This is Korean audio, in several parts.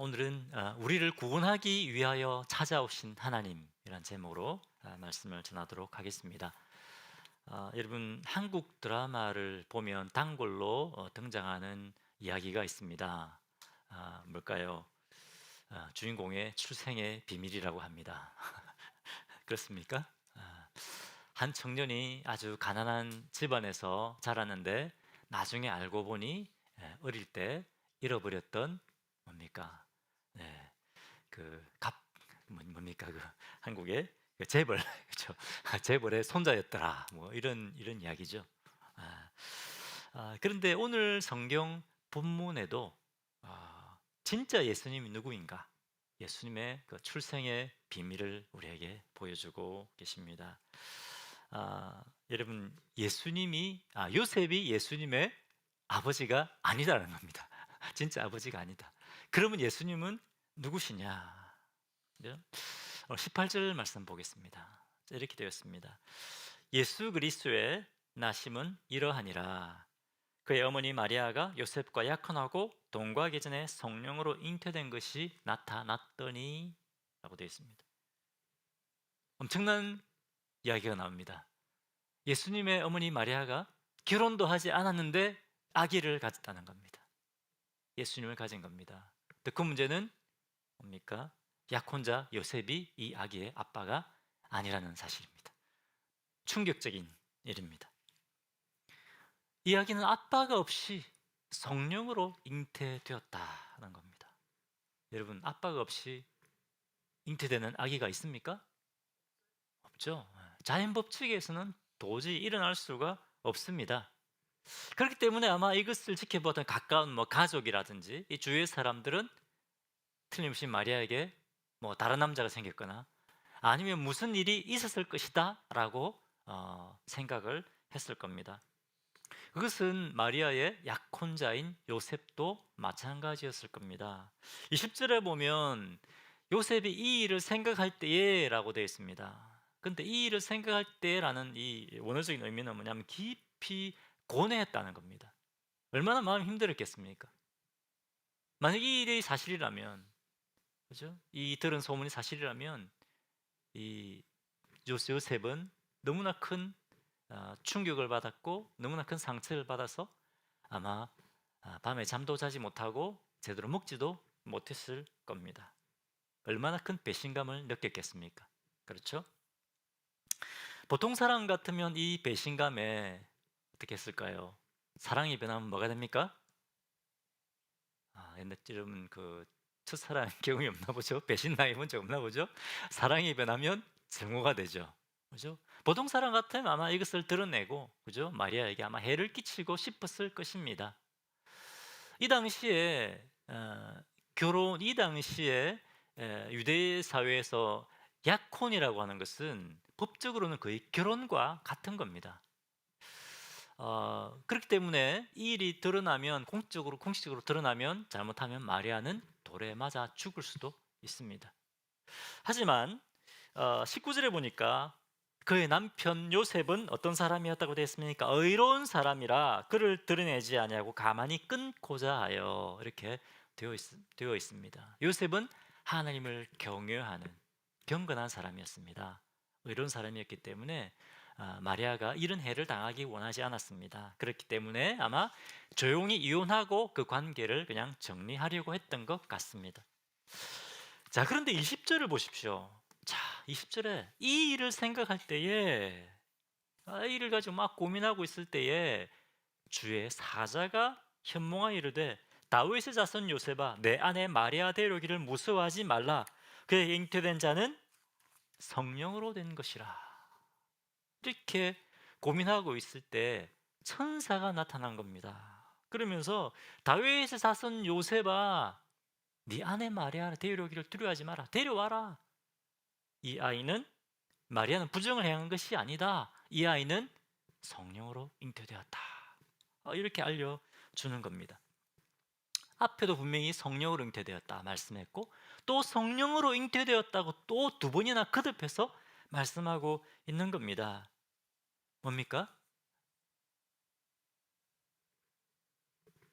오늘은 우리를 구원하기 위하여 찾아오신 하나님이란 제목으로 말씀을 전하도록 하겠습니다. 여러분, 한국 드라마를 보면 단골로 등장하는 이야기가 있습니다. 뭘까요? 주인공의 출생의 비밀이라고 합니다. 그렇습니까? 한 청년이 아주 가난한 집안에서 자랐는데 나중에 알고 보니 어릴 때 잃어버렸던 뭡니까? 네, 뭡니까? 한국의 그 재벌, 그렇죠? 재벌의 손자였더라. 뭐 이런 이야기죠. 아, 그런데 오늘 성경 본문에도 진짜 예수님이 누구인가? 예수님의 그 출생의 비밀을 우리에게 보여주고 계십니다. 여러분, 요셉이 예수님의 아버지가 아니다라는 겁니다. 진짜 아버지가 아니다. 그러면 예수님은 누구시냐? 18절 말씀 보겠습니다. 이렇게 되었습니다. 예수 그리스도의 나심은 이러하니라. 그의 어머니 마리아가 요셉과 약혼하고 동거하기 전에 성령으로 잉태된 것이 나타났더니 라고 되어 있습니다. 엄청난 이야기가 나옵니다. 예수님의 어머니 마리아가 결혼도 하지 않았는데 아기를 가졌다는 겁니다. 예수님을 가진 겁니다. 그 문제는 뭡니까? 약혼자 요셉이 이 아기의 아빠가 아니라는 사실입니다. 충격적인 일입니다. 이 아기는 아빠가 없이 성령으로 잉태되었다는 겁니다. 여러분, 아빠가 없이 잉태되는 아기가 있습니까? 없죠. 자연 법칙에서는 도저히 일어날 수가 없습니다. 그렇기 때문에 아마 이것을 지켜보던 가까운 가족이라든지 이 주위의 사람들은 틀림없이 마리아에게 다른 남자가 생겼거나 아니면 무슨 일이 있었을 것이다 라고 생각을 했을 겁니다. 그것은 마리아의 약혼자인 요셉도 마찬가지였을 겁니다. 20절에 보면 요셉이 이 일을 생각할 때에 라고 되어 있습니다. 근데 이 일을 생각할 때라는 이 원어적인 의미는 뭐냐면 깊이 고뇌했다는 겁니다. 얼마나 마음이 힘들었겠습니까? 만약 이 일이 사실이라면, 그죠? 이 들은 소문이 사실이라면 이 요셉은 너무나 큰 충격을 받았고 너무나 큰 상처를 받아서 아마 밤에 잠도 자지 못하고 제대로 먹지도 못했을 겁니다. 얼마나 큰 배신감을 느꼈겠습니까? 그렇죠? 보통 사람 같으면 이 배신감에 어떻게 했을까요? 사랑이 변하면 뭐가 됩니까? 옛날 여러분 그 첫사랑 경험이 없나 보죠? 배신 당해본 적 없나 보죠? 사랑이 변하면 증오가 되죠. 그죠? 보통 사람 같으면 아마 이것을 드러내고, 그죠? 마리아에게 아마 해를 끼치고 싶었을 것입니다. 이 당시에 유대 사회에서 약혼이라고 하는 것은 법적으로는 거의 결혼과 같은 겁니다. 그렇기 때문에 이 일이 드러나면 공식적으로 드러나면 잘못하면 마리아는 돌에 맞아 죽을 수도 있습니다. 하지만 19절에 보니까 그의 남편 요셉은 어떤 사람이었다고 되어 있습니까? 의로운 사람이라 그를 드러내지 아니하고 가만히 끊고자 하여 이렇게 되어 있습니다. 요셉은 하나님을 경외하는 경건한 사람이었습니다. 의로운 사람이었기 때문에 마리아가 이런 해를 당하기 원하지 않았습니다. 그렇기 때문에 아마 조용히 이혼하고 그 관계를 그냥 정리하려고 했던 것 같습니다. 자, 그런데 20절을 보십시오. 자, 20절에 이 일을 생각할 때에 이 일을 가지고 막 고민하고 있을 때에 주의 사자가 현몽하여 이르되 다윗의 자손 요셉아 내 아내 마리아 데려오기를 무서워하지 말라 그의 잉태된 자는 성령으로 된 것이라. 이렇게 고민하고 있을 때 천사가 나타난 겁니다. 그러면서 다윗의 자손 요셉아 네 아내 마리아를 데려오기를 두려워하지 마라. 데려와라. 이 아이는 마리아는 부정을 행한 것이 아니다. 이 아이는 성령으로 잉태되었다. 이렇게 알려주는 겁니다. 앞에도 분명히 성령으로 잉태되었다 말씀했고 또 성령으로 잉태되었다고 또 두 번이나 거듭해서 말씀하고 있는 겁니다. 뭡니까?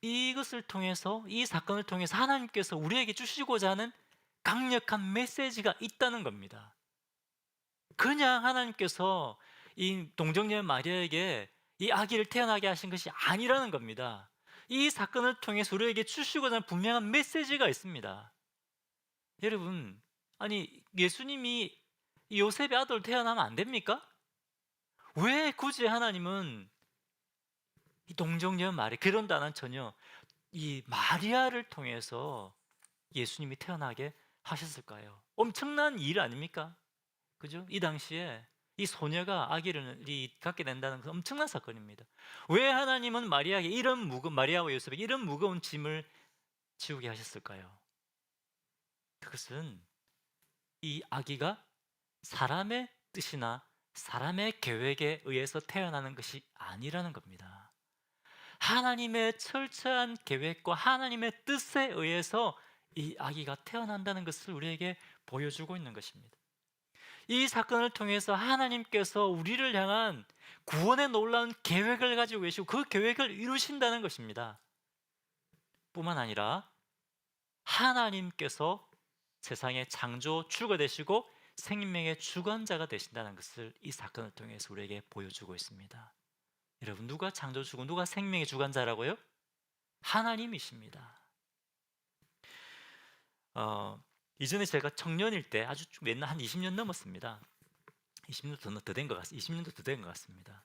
이것을 통해서, 이 사건을 통해서 하나님께서 우리에게 주시고자 하는 강력한 메시지가 있다는 겁니다. 그냥 하나님께서 이 동정녀 마리아에게 이 아기를 태어나게 하신 것이 아니라는 겁니다. 이 사건을 통해서 우리에게 주시고자 하는 분명한 메시지가 있습니다. 여러분, 아니 예수님이 요셉의 아들 태어나면 안 됩니까? 왜 굳이 하나님은 이 동정녀 마리아, 결혼도 안 한 처녀 이 마리아를 통해서 예수님이 태어나게 하셨을까요? 엄청난 일 아닙니까? 그죠? 이 당시에 이 소녀가 아기를 갖게 된다는 것은 엄청난 사건입니다. 왜 하나님은 마리아에게 마리아와 요셉에게 이런 무거운 짐을 지우게 하셨을까요? 그것은 이 아기가 사람의 뜻이나 사람의 계획에 의해서 태어나는 것이 아니라는 겁니다. 하나님의 철저한 계획과 하나님의 뜻에 의해서 이 아기가 태어난다는 것을 우리에게 보여주고 있는 것입니다. 이 사건을 통해서 하나님께서 우리를 향한 구원의 놀라운 계획을 가지고 계시고 그 계획을 이루신다는 것입니다. 뿐만 아니라 하나님께서 세상의 창조주가 되시고 생명의 주관자가 되신다는 것을 이 사건을 통해서 우리에게 보여주고 있습니다. 여러분, 누가 창조주고 누가 생명의 주관자라고요? 하나님이십니다. 이전에 제가 청년일 때 아주 옛날 한 20년 넘었습니다. 20년도 더 된 것 같습니다. 20년도 더 된 것 같습니다.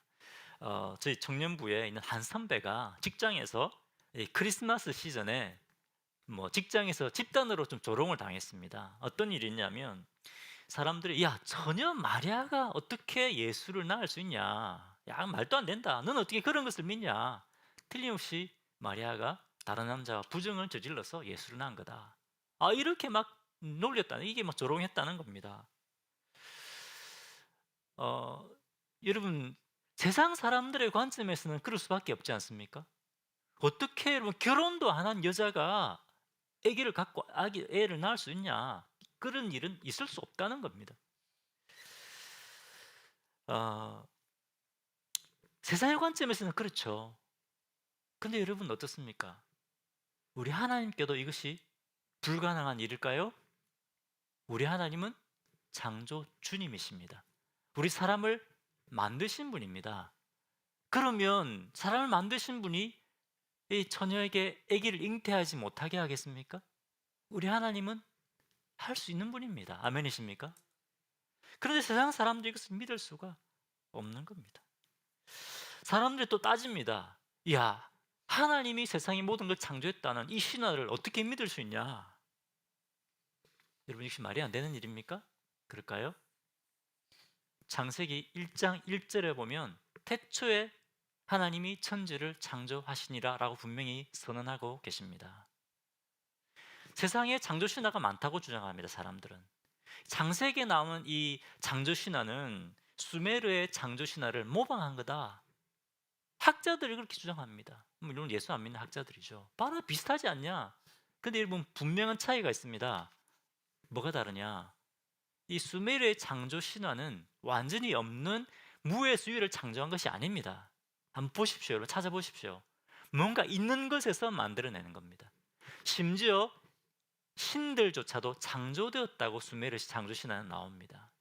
저희 청년부에 있는 한 선배가 직장에서 이 크리스마스 시즌에 직장에서 집단으로 좀 조롱을 당했습니다. 어떤 일이 있냐면 사람들이 야, 전혀 마리아가 어떻게 예수를 낳을 수 있냐? 야, 말도 안 된다. 넌 어떻게 그런 것을 믿냐? 틀림없이 마리아가 다른 남자와 부정을 저질러서 예수를 낳은 거다. 이렇게 막 놀렸다는, 이게 막 조롱했다는 겁니다. 여러분, 세상 사람들의 관점에서는 그럴 수밖에 없지 않습니까? 어떻게 여러분 결혼도 안 한 여자가 아기를 갖고 애를 낳을 수 있냐? 그런 일은 있을 수 없다는 겁니다. 세상의 관점에서는 그렇죠. 근데 여러분 어떻습니까? 우리 하나님께도 이것이 불가능한 일일까요? 우리 하나님은 창조 주님이십니다. 우리 사람을 만드신 분입니다. 그러면 사람을 만드신 분이 이 처녀에게 아기를 잉태하지 못하게 하겠습니까? 우리 하나님은 할 수 있는 분입니다. 아멘이십니까? 그런데 세상 사람들이 이것을 믿을 수가 없는 겁니다. 사람들이 또 따집니다. 야, 하나님이 세상의 모든 걸 창조했다는 이 신화를 어떻게 믿을 수 있냐? 여러분, 이것이 말이 안 되는 일입니까? 그럴까요? 창세기 1장 1절에 보면 태초에 하나님이 천지를 창조하시니라 라고 분명히 선언하고 계십니다. 세상에 창조 신화가 많다고 주장합니다. 사람들은. 창세기에 나오는 이 창조 신화는 수메르의 창조 신화를 모방한 거다. 학자들이 그렇게 주장합니다. 물론 예수 안 믿는 학자들이죠. 바로 비슷하지 않냐? 근데 여러분, 분명한 차이가 있습니다. 뭐가 다르냐? 이 수메르의 창조 신화는 완전히 없는 무의 수유를 창조한 것이 아닙니다. 한번 보십시오. 여러분, 찾아보십시오. 뭔가 있는 것에서 만들어내는 겁니다. 심지어 신들조차도 창조되었다고 수메르 창조 신화는 나옵니다.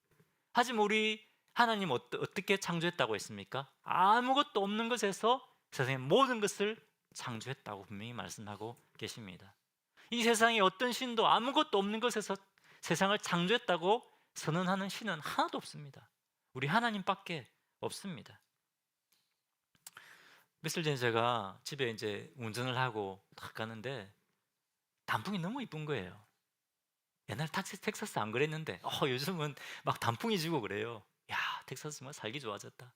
하지만 우리 하나님 어떻게 창조했다고 했습니까? 아무것도 없는 것에서 세상의 모든 것을 창조했다고 분명히 말씀하고 계십니다. 이 세상에 어떤 신도 아무것도 없는 것에서 세상을 창조했다고 선언하는 신은 하나도 없습니다. 우리 하나님밖에 없습니다. 며칠 전에 제가 집에 이제 운전을 하고 딱 가는데 단풍이 너무 이쁜 거예요. 옛날 텍사스 안 그랬는데 요즘은 막 단풍이 지고 그래요. 야, 텍사스 정말 살기 좋아졌다.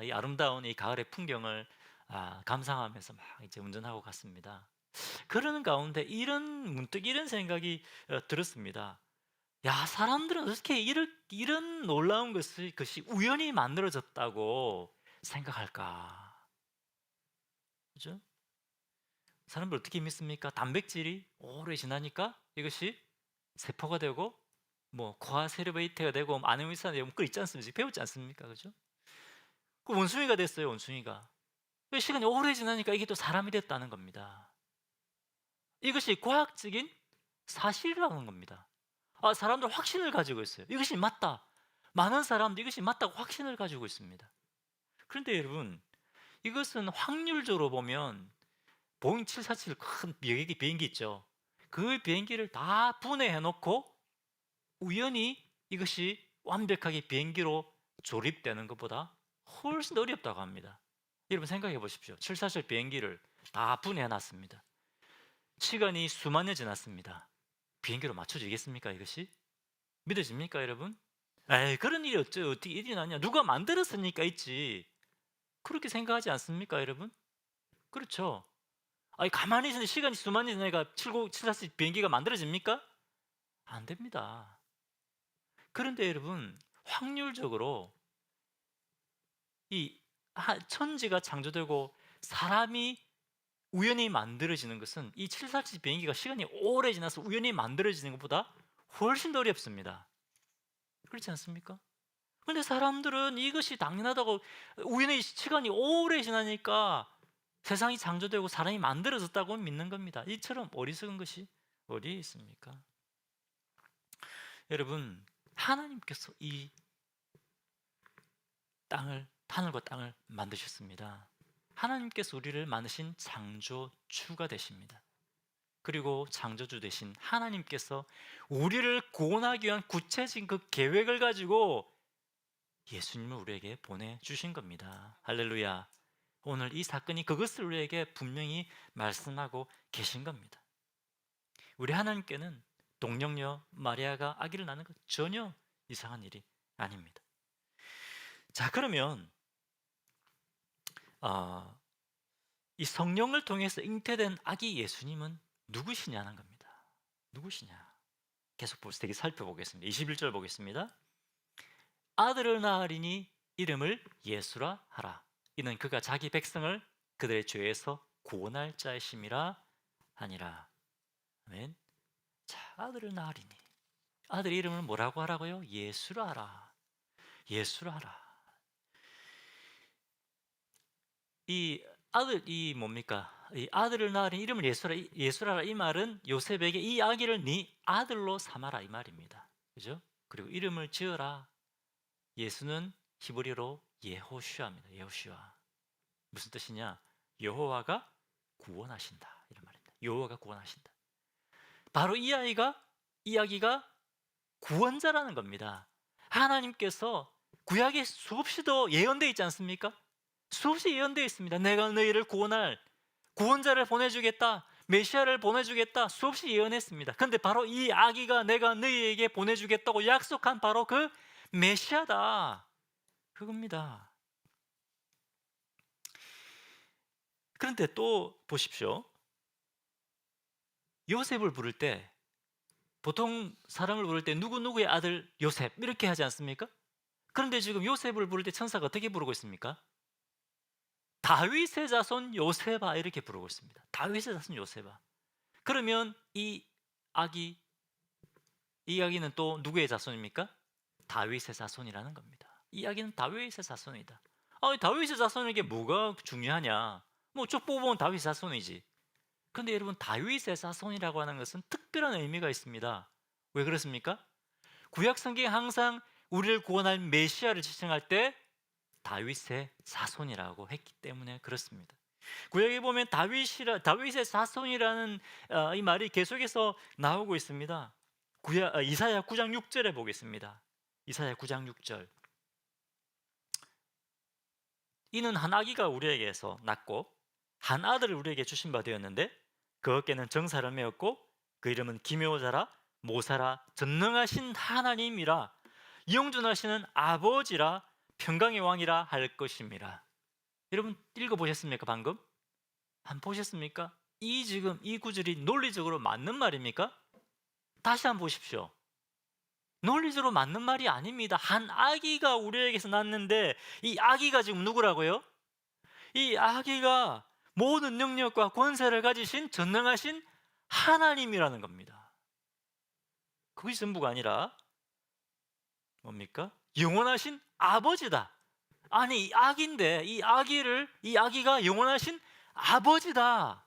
이 아름다운 이 가을의 풍경을 감상하면서 막 이제 운전하고 갔습니다. 그러는 가운데 문득 이런 생각이 들었습니다. 야, 사람들은 어떻게 이런 놀라운 것이 우연히 만들어졌다고 생각할까? 그죠? 사람들 어떻게 믿습니까? 단백질이 오래 지나니까 이것이 세포가 되고 코아 세르베이트가 되고 아노미스가 되고 있지 않습니까? 배웠지 않습니까? 그죠? 그 원숭이가 됐어요. 원숭이가. 시간이 오래 지나니까 이게 또 사람이 됐다는 겁니다. 이것이 과학적인 사실이라는 겁니다. 사람들 확신을 가지고 있어요. 이것이 맞다. 많은 사람들이 이것이 맞다고 확신을 가지고 있습니다. 그런데 여러분, 이것은 확률적으로 보면 보잉 747 큰 비행기 있죠. 그 비행기를 다 분해해 놓고 우연히 이것이 완벽하게 비행기로 조립되는 것보다 훨씬 더 어렵다고 합니다. 여러분 생각해 보십시오. 747 비행기를 다 분해해 놨습니다. 시간이 수만 년 지났습니다. 비행기로 맞춰지겠습니까 이것이? 믿어집니까 여러분? 에이, 그런 일이 어떻게 일이 나냐? 누가 만들었으니까 있지. 그렇게 생각하지 않습니까 여러분? 그렇죠. 아니 가만히 있는데 시간이 수만 년 지나니까 747 비행기가 만들어집니까? 안 됩니다. 그런데 여러분, 확률적으로 이 천지가 창조되고 사람이 우연히 만들어지는 것은 이 747 비행기가 시간이 오래 지나서 우연히 만들어지는 것보다 훨씬 더 어렵습니다. 그렇지 않습니까? 그런데 사람들은 이것이 당연하다고, 우연히 시간이 오래 지나니까 세상이 창조되고 사람이 만들어졌다고 믿는 겁니다. 이처럼 어리석은 것이 어디에 있습니까? 여러분, 하나님께서 이 하늘과 땅을 만드셨습니다. 하나님께서 우리를 만드신 창조주가 되십니다. 그리고 창조주 되신 하나님께서 우리를 구원하기 위한 구체적인 그 계획을 가지고 예수님을 우리에게 보내주신 겁니다. 할렐루야. 오늘 이 사건이 그것을 우리에게 분명히 말씀하고 계신 겁니다. 우리 하나님께는 동정녀 마리아가 아기를 낳는 것 전혀 이상한 일이 아닙니다. 자, 그러면 이 성령을 통해서 잉태된 아기 예수님은 누구시냐는 겁니다. 누구시냐? 계속 되게 살펴보겠습니다. 21절 보겠습니다. 아들을 낳으리니 이름을 예수라 하라. 이는 그가 자기 백성을 그들의 죄에서 구원할 자이심이라 하니라. 아멘. 자, 아들을 낳으리니, 아들 이름을 뭐라고 하라고요? 예수라 하라. 예수라 하라. 이 뭡니까? 이 아들을 낳으니 이름을 예수라라. 이 말은 요셉에게 이 아기를 네 아들로 삼아라 이 말입니다. 그죠? 그리고 이름을 지어라. 예수는 히브리어로 예호슈아입니다. 예호슈아. 무슨 뜻이냐? 여호와가 구원하신다 이런 말입니다. 여호와가 구원하신다. 바로 이 아기가 구원자라는 겁니다. 하나님께서 구약에 수없이 더 예언되어 있지 않습니까? 수없이 예언되어 있습니다. 내가 너희를 구원할 구원자를 보내주겠다, 메시아를 보내주겠다, 수없이 예언했습니다. 그런데 바로 이 아기가 내가 너희에게 보내주겠다고 약속한 바로 그 메시아다, 그겁니다. 그런데 또 보십시오. 요셉을 부를 때, 보통 사람을 부를 때 누구누구의 아들 요셉 이렇게 하지 않습니까? 그런데 지금 요셉을 부를 때 천사가 어떻게 부르고 있습니까? 다윗의 자손 요셉아 이렇게 부르고 있습니다. 다윗의 자손 요셉아. 그러면 이 아기는 또 누구의 자손입니까? 다윗의 자손이라는 겁니다. 이 아기는 다윗의 자손이다. 다윗의 자손에게 뭐가 중요하냐? 뭐 쭉 뽑으면 다윗의 자손이지. 그런데 여러분, 다윗의 자손이라고 하는 것은 특별한 의미가 있습니다. 왜 그렇습니까? 구약 성경에 항상 우리를 구원할 메시아를 지칭할 때 다윗의 자손이라고 했기 때문에 그렇습니다. 구약에 보면 다윗의 자손이라는 이 말이 계속해서 나오고 있습니다. 이사야 9장 6절에 보겠습니다. 이사야 9장 6절. 이는 한 아기가 우리에게서 낳고 한 아들을 우리에게 주신 바 되었는데 그 어깨는 정사를 메었고 그 이름은 기묘자라 모사라 전능하신 하나님이라 영존하시는 아버지라 평강의 왕이라 할 것입니다. 여러분 읽어보셨습니까? 방금? 안 보셨습니까? 지금 이 구절이 논리적으로 맞는 말입니까? 다시 한번 보십시오. 논리적으로 맞는 말이 아닙니다. 한 아기가 우리에게서 낳는데 이 아기가 지금 누구라고요? 이 아기가 모든 능력과 권세를 가지신 전능하신 하나님이라는 겁니다. 그것이 전부가 아니라 뭡니까? 영원하신 아버지다. 아니 이 아기인데 이 아기가 영원하신 아버지다.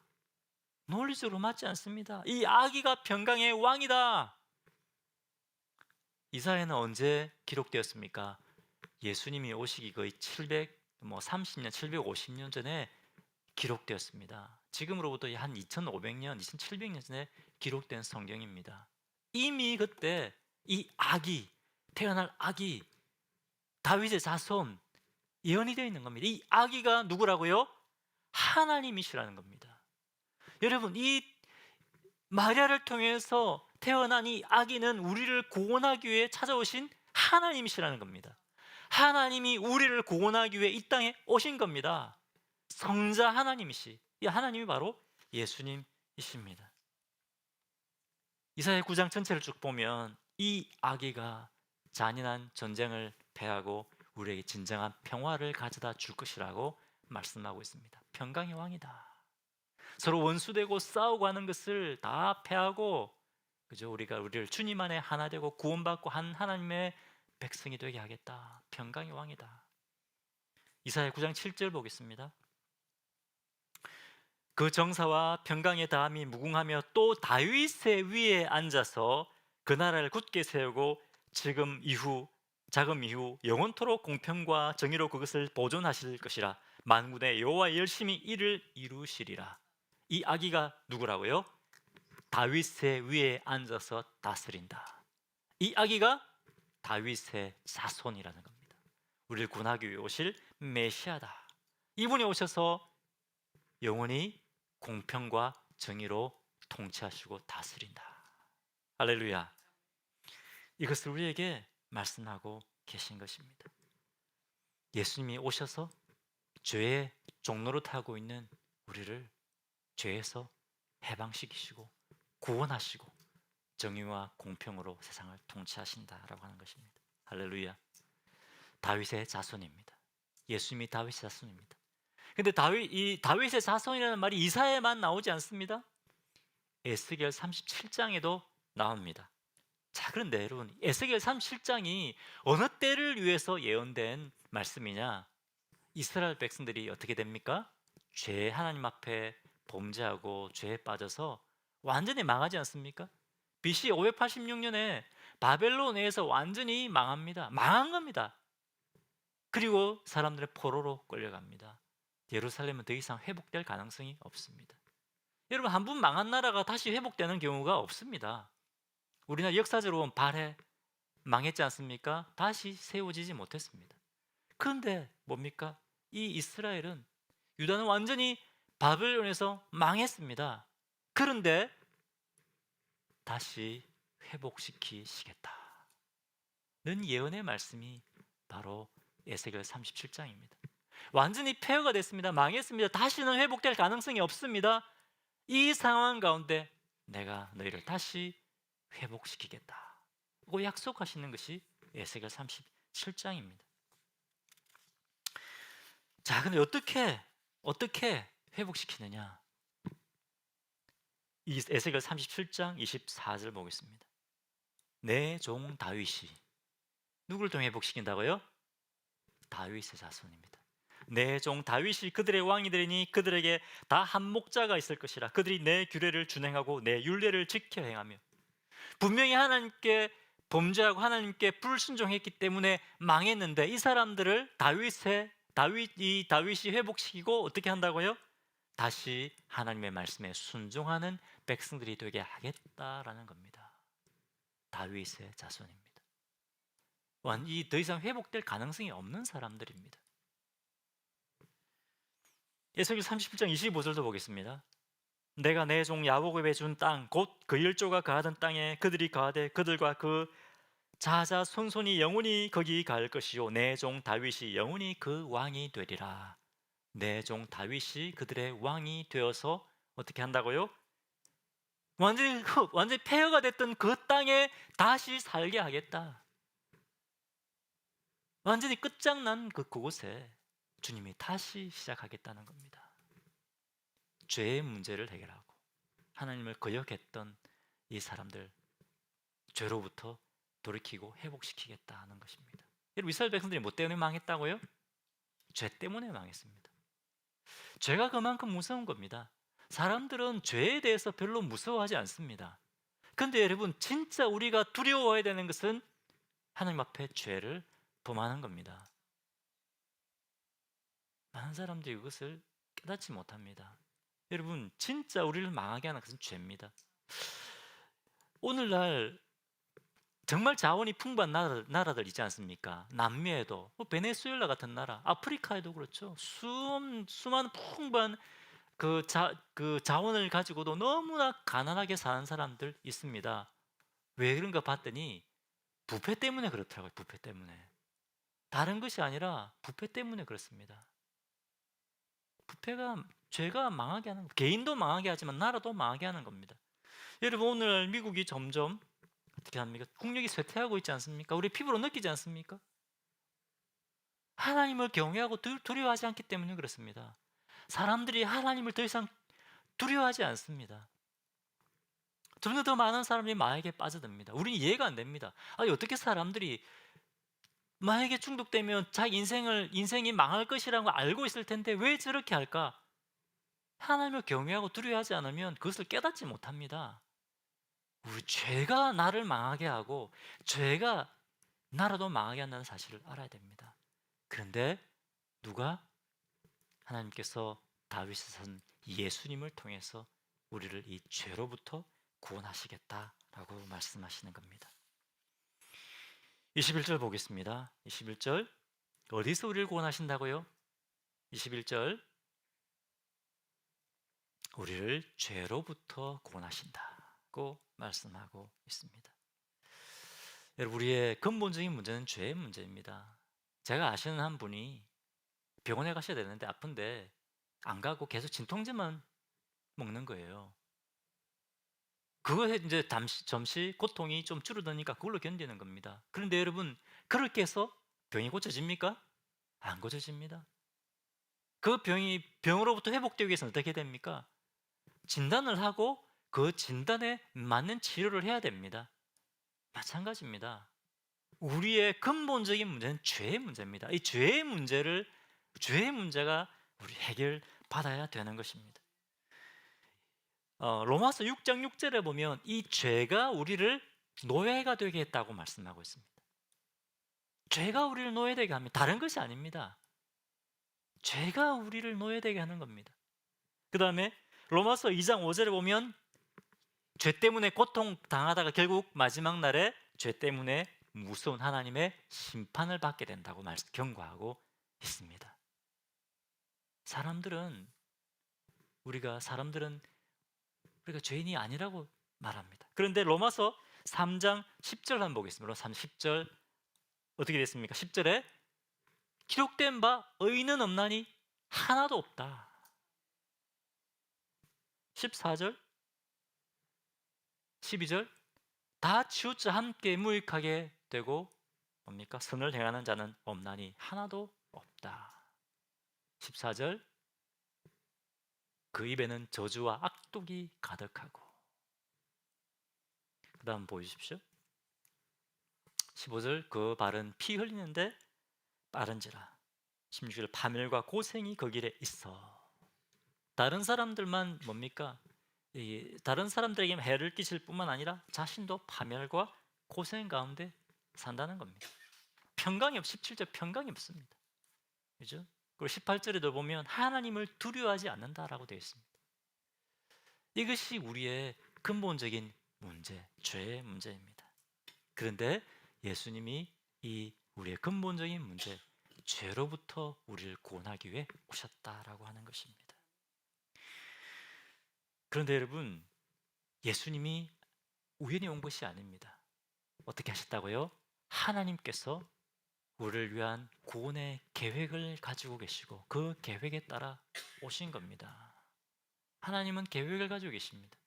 논리적으로 맞지 않습니다. 이 아기가 평강의 왕이다. 이사야는 언제 기록되었습니까? 예수님이 오시기 거의 730년, 750년 전에 기록되었습니다. 지금으로부터 한 2500년, 2700년 전에 기록된 성경입니다. 이미 그때 이 아기, 태어날 아기, 다윗의 자손 예언이 되어 있는 겁니다. 이 아기가 누구라고요? 하나님이시라는 겁니다. 여러분, 이 마리아를 통해서 태어난 이 아기는 우리를 구원하기 위해 찾아오신 하나님이시라는 겁니다. 하나님이 우리를 구원하기 위해 이 땅에 오신 겁니다. 성자 하나님이시, 이 하나님이 바로 예수님이십니다. 이사야 9장 전체를 쭉 보면 이 아기가 잔인한 전쟁을 패하고 우리에게 진정한 평화를 가져다 줄 것이라고 말씀하고 있습니다. 평강의 왕이다. 서로 원수되고 싸우고 하는 것을 다 패하고, 그죠? 우리를 주님 안에 하나 되고 구원받고 한 하나님의 백성이 되게 하겠다. 평강의 왕이다. 이사야 9장 7절 보겠습니다. 그 정사와 평강의 다함이 무궁하며 또 다윗의 위에 앉아서 그 나라를 굳게 세우고 자금 이후 영원토록 공평과 정의로 그것을 보존하실 것이라. 만군의 여호와 열심히 이를 이루시리라. 이 아기가 누구라고요? 다윗의 위에 앉아서 다스린다. 이 아기가 다윗의 자손이라는 겁니다. 우리를 구원하기 위해 오실 메시아다. 이분이 오셔서 영원히 공평과 정의로 통치하시고 다스린다. 할렐루야. 이것을 우리에게 말씀하고 계신 것입니다. 예수님이 오셔서 죄의 종로로 타고 있는 우리를 죄에서 해방시키시고 구원하시고 정의와 공평으로 세상을 통치하신다라고 하는 것입니다. 할렐루야. 다윗의 자손입니다. 예수님이 다윗의 자손입니다. 근데 이 다윗의 자손이라는 말이 이사야에만 나오지 않습니다. 에스겔 37장에도 나옵니다. 자, 그런데 여러분, 에스겔 37장이 어느 때를 위해서 예언된 말씀이냐? 이스라엘 백성들이 어떻게 됩니까? 하나님 앞에 범죄하고 죄에 빠져서 완전히 망하지 않습니까? BC 586년에 바벨론에서 완전히 망합니다. 망한 겁니다. 그리고 사람들의 포로로 끌려갑니다. 예루살렘은 더 이상 회복될 가능성이 없습니다. 여러분, 한 번 망한 나라가 다시 회복되는 경우가 없습니다. 우리나라 역사적으로 보면 발해 망했지 않습니까? 다시 세워지지 못했습니다. 그런데 뭡니까? 이 이스라엘은, 유다는 완전히 바벨론에서 망했습니다. 그런데 다시 회복시키시겠다는 예언의 말씀이 바로 에스겔 37장입니다. 완전히 폐허가 됐습니다. 망했습니다. 다시는 회복될 가능성이 없습니다. 이 상황 가운데 내가 너희를 다시 회복시키겠다고 약속하시는 것이 에스겔 37장입니다. 자, 근데 어떻게 회복시키느냐? 이 에스겔 37장 24절 보겠습니다. 내 종 다윗이, 누구를 통해 회복시킨다고요? 다윗의 자손입니다. 내 종 다윗이 그들의 왕이 되리니 그들에게 다 한 목자가 있을 것이라. 그들이 내 규례를 준행하고 내 율례를 지켜 행하며. 분명히 하나님께 범죄하고 하나님께 불순종했기 때문에 망했는데, 이 사람들을 다윗이 회복시키고 어떻게 한다고요? 다시 하나님의 말씀에 순종하는 백성들이 되게 하겠다라는 겁니다. 다윗의 자손입니다. 이 더 이상 회복될 가능성이 없는 사람들입니다. 에스겔 37장 25절도 보겠습니다. 내가 내 종 야곱에게 준 땅 곧 그 일조가 거하던 땅에 그들이 거하되 그들과 그 자손이 영원히 거기 갈 것이요 내 종 다윗이 영원히 그 왕이 되리라. 내 종 다윗이 그들의 왕이 되어서 어떻게 한다고요? 완전히 폐허가 됐던 그 땅에 다시 살게 하겠다. 완전히 끝장난 그곳에 주님이 다시 시작하겠다는 겁니다. 죄의 문제를 해결하고 하나님을 거역했던 이 사람들, 죄로부터 돌이키고 회복시키겠다는 것입니다. 여러분, 이스라엘 백성들이 뭐 때문에 망했다고요? 죄 때문에 망했습니다. 죄가 그만큼 무서운 겁니다. 사람들은 죄에 대해서 별로 무서워하지 않습니다. 그런데 여러분, 진짜 우리가 두려워해야 되는 것은 하나님 앞에 죄를 범하는 겁니다. 많은 사람들이 이것을 깨닫지 못합니다. 여러분, 진짜 우리를 망하게 하는 것은 죄입니다. 오늘날 정말 자원이 풍부한 나라들 있지 않습니까? 남미에도, 베네수엘라 같은 나라, 아프리카에도 그렇죠. 수많은 풍부한 그 자원을 가지고도 너무나 가난하게 사는 사람들 있습니다. 왜 그런가 봤더니 부패 때문에 그렇더라고요. 부패 때문에. 다른 것이 아니라 부패 때문에 그렇습니다. 부패가 죄가 망하게 하는, 개인도 망하게 하지만 나라도 망하게 하는 겁니다. 여러분, 오늘 미국이 점점 어떻게 합니까? 국력이 쇠퇴하고 있지 않습니까? 우리 피부로 느끼지 않습니까? 하나님을 경외하고 두려워하지 않기 때문에 그렇습니다. 사람들이 하나님을 더 이상 두려워하지 않습니다. 점점 더 많은 사람들이 마약에 빠져듭니다. 우리는 이해가 안 됩니다. 아니, 어떻게 사람들이 마약에 중독되면 자기 인생이 망할 것이라는 걸 알고 있을 텐데 왜 저렇게 할까? 하나님을 경외하고 두려워하지 않으면 그것을 깨닫지 못합니다. 우리 죄가 나를 망하게 하고 죄가 나라도 망하게 한다는 사실을 알아야 됩니다. 그런데 누가? 하나님께서 다윗의 선 예수님을 통해서 우리를 이 죄로부터 구원하시겠다라고 말씀하시는 겁니다. 21절 보겠습니다. 21절, 어디서 우리를 구원하신다고요? 21절, 우리를 죄로부터 구원하신다고 말씀하고 있습니다. 여러분, 우리의 근본적인 문제는 죄의 문제입니다. 제가 아시는 한 분이 병원에 가셔야 되는데 아픈데 안 가고 계속 진통제만 먹는 거예요. 그거에 이제 잠시 고통이 좀 줄어드니까 그걸로 견디는 겁니다. 그런데 여러분, 그렇게 해서 병이 고쳐집니까? 안 고쳐집니다. 그 병으로부터 회복되기 위해서는 어떻게 됩니까? 진단을 하고 그 진단에 맞는 치료를 해야 됩니다. 마찬가지입니다. 우리의 근본적인 문제는 죄의 문제입니다. 이 죄의 문제가 우리 해결받아야 되는 것입니다. 로마서 6장 6절에 보면 이 죄가 우리를 노예가 되게 했다고 말씀하고 있습니다. 죄가 우리를 노예되게 합니다. 다른 것이 아닙니다. 죄가 우리를 노예되게 하는 겁니다. 그 다음에 로마서 2장 5절에 보면 죄 때문에 고통당하다가 결국 마지막 날에 죄 때문에 무서운 하나님의 심판을 받게 된다고 경고하고 있습니다. 우리가 죄인이 아니라고 말합니다. 그런데 로마서 3장 10절 한번 보겠습니다. 로마서 3장 10절 어떻게 됐습니까? 10절에 기록된 바 의인은 없나니 하나도 없다. 14절 12절 다 치우쳐 함께 무익하게 되고 뭡니까? 선을 행하는 자는 없나니 하나도 없다. 14절 그 입에는 저주와 악독이 가득하고. 그 다음 보여주십시오. 15절 그 발은 피 흘리는데 빠른지라. 16절 파멸과 고생이 그 길에 있어. 다른 사람들만 뭡니까? 다른 사람들에게 해를 끼칠 뿐만 아니라 자신도 파멸과 고생 가운데 산다는 겁니다. 17절 평강이 없습니다. 그죠? 그리고 18절에도 보면 하나님을 두려워하지 않는다라고 되어 있습니다. 이것이 우리의 근본적인 문제, 죄의 문제입니다. 그런데 예수님이 이 우리의 근본적인 문제, 죄로부터 우리를 구원하기 위해 오셨다라고 하는 것입니다. 그런데 여러분, 예수님이 우연히 온 것이 아닙니다. 어떻게 하셨다고요? 하나님께서 우리를 위한 구원의 계획을 가지고 계시고 그 계획에 따라 오신 겁니다. 하나님은 계획을 가지고 계십니다.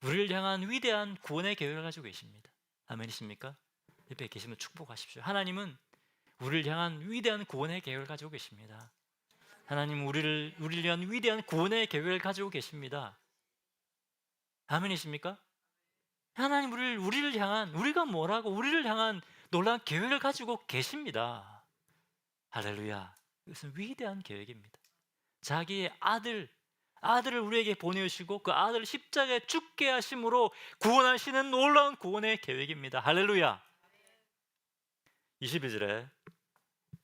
우리를 향한 위대한 구원의 계획을 가지고 계십니다. 아멘이십니까? 옆에 계시면 축복하십시오. 하나님은 우리를 향한 위대한 구원의 계획을 가지고 계십니다. 하나님은 우리를 위한 위대한 구원의 계획을 가지고 계십니다. 아멘이십니까? 하나님 우리를 향한, 우리를 향한 놀라운 계획을 가지고 계십니다. 할렐루야. 이것은 위대한 계획입니다. 자기의 아들을 우리에게 보내시고 그 아들을 십자가에 죽게 하심으로 구원하시는 놀라운 구원의 계획입니다. 할렐루야. 22절에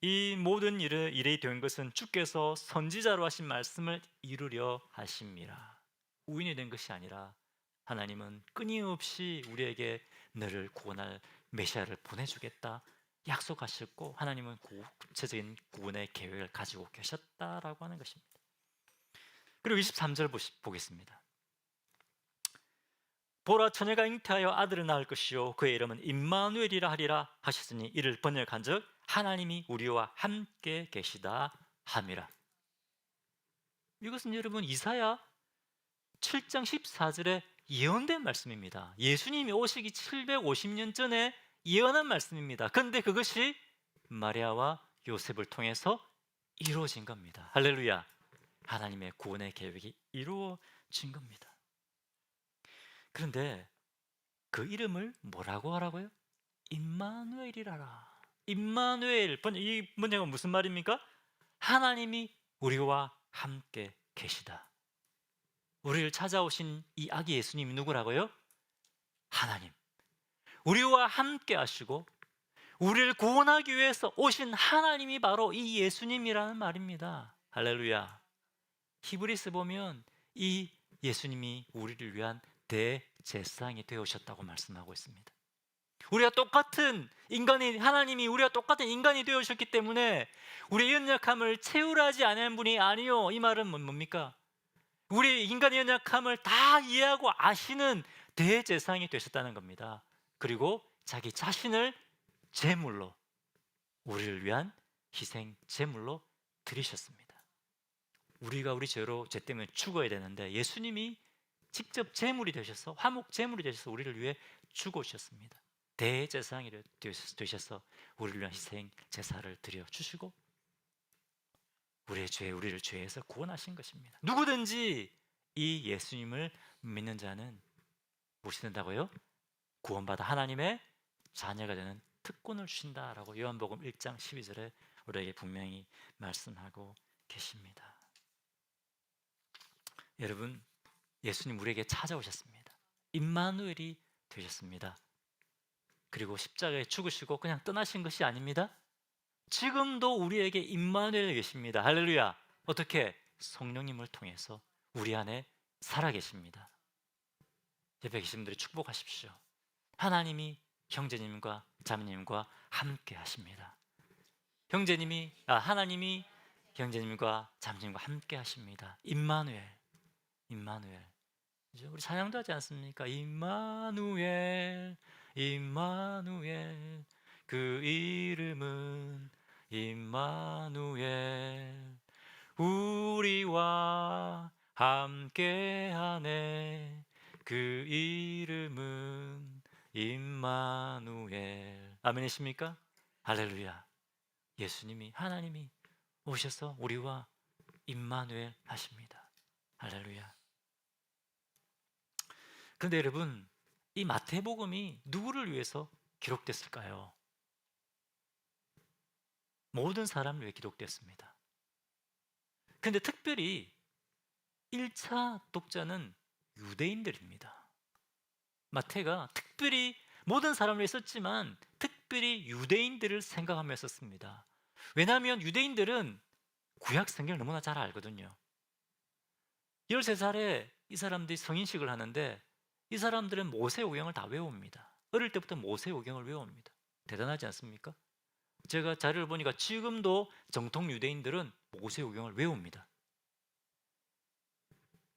이 모든 일이 된 것은 주께서 선지자로 하신 말씀을 이루려 하심이라. 우연이 된 것이 아니라 하나님은 끊임없이 우리에게 너를 구원할 메시아를 보내주겠다 약속하셨고, 하나님은 구체적인 구원의 계획을 가지고 계셨다라고 하는 것입니다. 그리고 23절 보겠습니다. 보라, 처녀가 잉태하여 아들을 낳을 것이요 그의 이름은 임마누엘이라 하리라 하셨으니 이를 번역한즉 하나님이 우리와 함께 계시다 함이라. 이것은 여러분 이사야 7장 14절에 예언된 말씀입니다. 예수님이 오시기 750년 전에 예언한 말씀입니다. 그런데 그것이 마리아와 요셉을 통해서 이루어진 겁니다. 할렐루야. 하나님의 구원의 계획이 이루어진 겁니다. 그런데 그 이름을 뭐라고 하라고요? 임마누엘이라라. 임마누엘, 이 문장은 무슨 말입니까? 하나님이 우리와 함께 계시다. 우리를 찾아오신 이 아기 예수님이 누구라고요? 하나님. 우리와 함께 하시고 우리를 구원하기 위해서 오신 하나님이 바로 이 예수님이라는 말입니다. 할렐루야. 히브리서 보면 이 예수님이 우리를 위한 대제사장이 되어오셨다고 말씀하고 있습니다. 우리가 똑같은 인간이, 하나님이 우리가 똑같은 인간이 되어오셨기 때문에 우리의 연약함을 채우려 하지 않은 분이 아니요. 이 말은 뭡니까? 우리 인간의 연약함을 다 이해하고 아시는 대제사장이 되셨다는 겁니다. 그리고 자기 자신을 제물로, 우리를 위한 희생 제물로 드리셨습니다. 우리가 우리 죄 때문에 죽어야 되는데 예수님이 직접 제물이 되셔서, 화목 제물이 되셔서 우리를 위해 죽으셨습니다. 대제사장이 되셔서 우리를 위한 희생 제사를 드려 주시고 우리를 죄에서 구원하신 것입니다. 누구든지 이 예수님을 믿는 자는 무엇이 된다고요? 구원받아 하나님의 자녀가 되는 특권을 주신다라고 요한복음 1장 12절에 우리에게 분명히 말씀하고 계십니다. 여러분, 예수님 우리에게 찾아오셨습니다. 임마누엘이 되셨습니다. 그리고 십자가에 죽으시고 그냥 떠나신 것이 아닙니다. 지금도 우리에게 임마누엘 계십니다. 할렐루야. 어떻게? 성령님을 통해서 우리 안에 살아계십니다. 옆에 계신 분들이 축복하십시오. 하나님이 형제님과 자매님과 함께 하십니다. 하나님이 형제님과 자매님과 함께 하십니다. 임마누엘. 우리 찬양도 하지 않습니까? 임마누엘, 임마누엘, 그 이름은 임마누엘, 우리와 함께하네. 그 이름은 임마누엘. 아멘이십니까? 할렐루야. 예수님이, 하나님이 오셔서 우리와 임마누엘 하십니다. 할렐루야. 그런데 여러분, 이 마태복음이 누구를 위해서 기록됐을까요? 모든 사람을 위해 기록됐습니다. 그런데 특별히 1차 독자는 유대인들입니다. 마태가 특별히 모든 사람을 위해 썼지만 특별히 유대인들을 생각하며 썼습니다. 왜냐하면 유대인들은 구약 성경을 너무나 잘 알거든요. 13살에 이 사람들이 성인식을 하는데 이 사람들은 모세오경을 다 외웁니다. 어릴 때부터 모세오경을 외웁니다. 대단하지 않습니까? 제가 자료를 보니까 지금도 정통 유대인들은 모세오경을 외웁니다.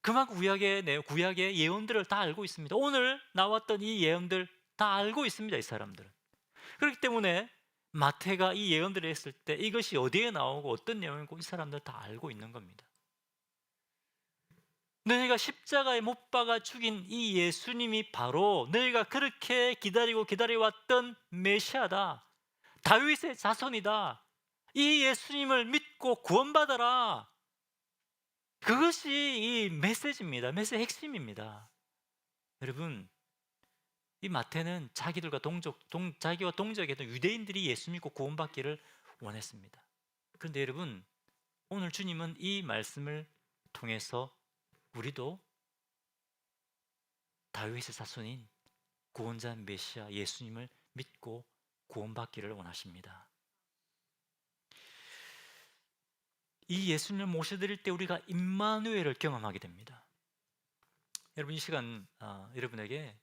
그만큼 구약의 예언들을 다 알고 있습니다. 오늘 나왔던 이 예언들 다 알고 있습니다. 이 사람들은. 그렇기 때문에 마태가 이 예언들을 했을 때 이것이 어디에 나오고 어떤 내용이고 이 사람들 다 알고 있는 겁니다. 너희가 십자가에 못 박아 죽인 이 예수님이 바로 너희가 그렇게 기다려왔던 메시아다. 다윗의 자손이다. 이 예수님을 믿고 구원받아라. 그것이 이 메시지입니다. 메시지의 핵심입니다. 여러분, 이 마태는 자기와 동족이었던 유대인들이 예수 믿고 구원받기를 원했습니다. 그런데 여러분, 오늘 주님은 이 말씀을 통해서 우리도 다윗의 자손인 구원자 메시아 예수님을 믿고 구원받기를 원하십니다. 이 예수님을 모셔드릴 때 우리가 임마누엘을 경험하게 됩니다. 여러분, 이 시간 여러분에게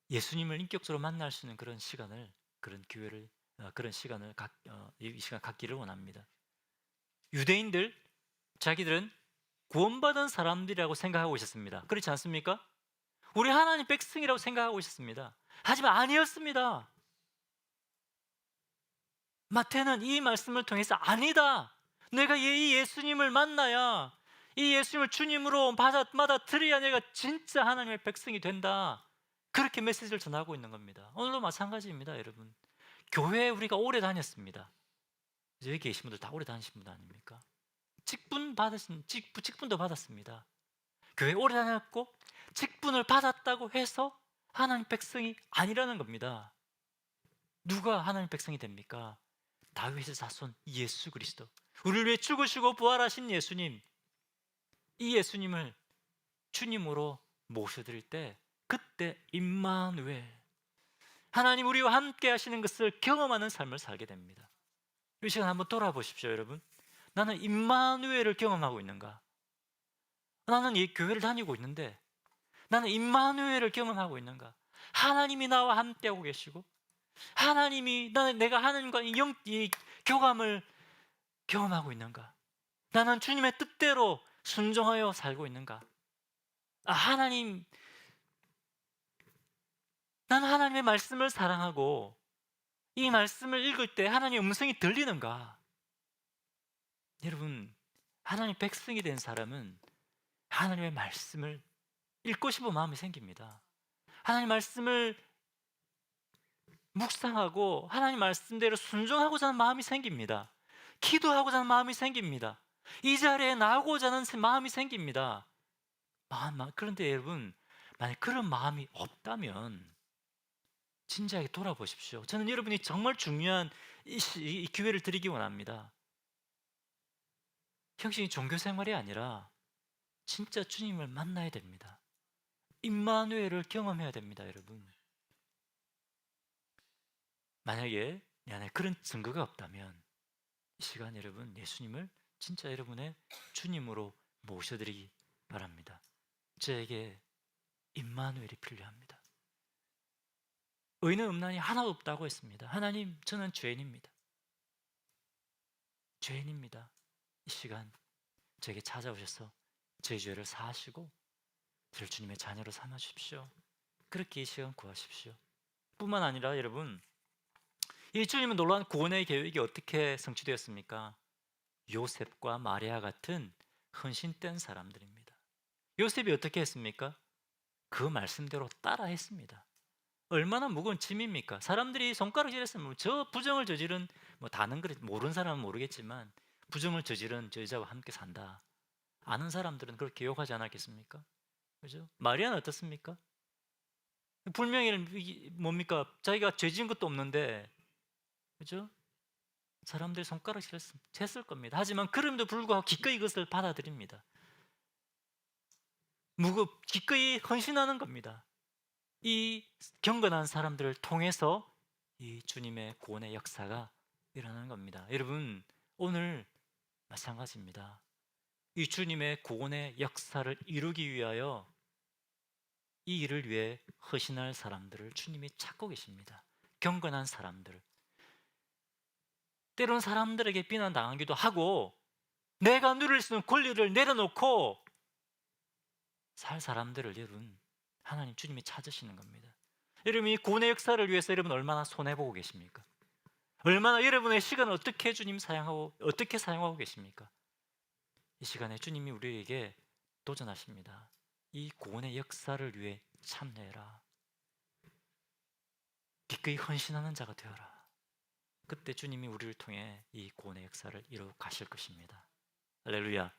예수님을 인격적으로 만날 수 있는 그런 시간을, 그런 기회를, 그런 시간을 이 시간 갖기를 원합니다. 유대인들 자기들은 구원받은 사람들이라고 생각하고 있었습니다. 그렇지 않습니까? 우리 하나님 백성이라고 생각하고 있었습니다. 하지만 아니었습니다. 마태는 이 말씀을 통해서 아니다, 내가 이 예수님을 만나야, 이 예수님을 주님으로 받아들여야 내가 진짜 하나님의 백성이 된다, 그렇게 메시지를 전하고 있는 겁니다. 오늘도 마찬가지입니다. 여러분, 교회에 우리가 오래 다녔습니다. 여기 계신 분들 다 오래 다니신 분 아닙니까? 직분도 받았습니다. 교회 오래 다녔고 직분을 받았다고 해서 하나님 백성이 아니라는 겁니다. 누가 하나님 백성이 됩니까? 다윗의 자손 예수 그리스도, 우리를 위해 죽으시고 부활하신 예수님, 이 예수님을 주님으로 모셔드릴 때 그때 임마누엘, 하나님 우리와 함께 하시는 것을 경험하는 삶을 살게 됩니다. 이 시간 한번 돌아보십시오. 여러분, 나는 임마누엘을 경험하고 있는가? 나는 이 교회를 다니고 있는데 나는 임마누엘을 경험하고 있는가? 하나님이 나와 함께하고 계시고 하나님이 내가 하나님과 이 교감을 경험하고 있는가? 나는 주님의 뜻대로 순종하여 살고 있는가? 나는 하나님의 말씀을 사랑하고 이 말씀을 읽을 때 하나님의 음성이 들리는가? 여러분, 하나님의 백성이 된 사람은 하나님의 말씀을 읽고 싶은 마음이 생깁니다. 하나님 말씀을 묵상하고 하나님 말씀대로 순종하고자 하는 마음이 생깁니다. 기도하고자 하는 마음이 생깁니다. 이 자리에 나오고자 하는 마음이 생깁니다. 그런데 여러분, 만약 그런 마음이 없다면 진지하게 돌아보십시오. 저는 여러분이 정말 중요한 이 기회를 드리기 원합니다. 형식이 종교 생활이 아니라 진짜 주님을 만나야 됩니다. 임마누엘을 경험해야 됩니다. 여러분, 만약에 내 안에 그런 증거가 없다면 이 시간 여러분, 예수님을 진짜 여러분의 주님으로 모셔드리기 바랍니다. 저에게 임마누엘이 필요합니다. 의인은 음란이 하나도 없다고 했습니다. 하나님, 저는 죄인입니다. 이 시간 저에게 찾아오셔서 제 죄를 사하시고 저를 주님의 자녀로 삼아 주십시오. 그렇게 이 시간 구하십시오. 뿐만 아니라 여러분, 이 주님은 놀라운 구원의 계획이 어떻게 성취되었습니까? 요셉과 마리아 같은 헌신된 사람들입니다. 요셉이 어떻게 했습니까? 그 말씀대로 따라 했습니다. 얼마나 무거운 짐입니까? 사람들이 손가락질했으면 저 부정을 저지른, 다는 그래, 모르는 사람은 모르겠지만 부정을 저지른 저 여자와 함께 산다, 아는 사람들은 그렇게 욕하지 않았겠습니까? 그죠? 마리아는 어떻습니까? 분명히 뭡니까? 자기가 죄 지은 것도 없는데, 그죠? 사람들이 손가락질 했을 겁니다. 하지만 그럼에도 불구하고 기꺼이 그것을 받아들입니다. 기꺼이 헌신하는 겁니다. 이 경건한 사람들을 통해서 이 주님의 구원의 역사가 일어나는 겁니다. 여러분, 오늘 마찬가지입니다. 이 주님의 구원의 역사를 이루기 위하여 이 일을 위해 헌신할 사람들을 주님이 찾고 계십니다. 경건한 사람들, 때론 사람들에게 비난당하기도 하고 내가 누릴 수 있는 권리를 내려놓고 살 사람들을 여러분, 하나님 주님이 찾으시는 겁니다. 여러분, 이 구원의 역사를 위해서 여러분 얼마나 손해보고 계십니까? 얼마나 여러분의 시간을 어떻게 사용하고 계십니까? 이 시간에 주님이 우리에게 도전하십니다. 이 구원의 역사를 위해 참여해라. 기꺼이 헌신하는 자가 되어라. 그때 주님이 우리를 통해 이 구원의 역사를 이루어 가실 것입니다. 할렐루야.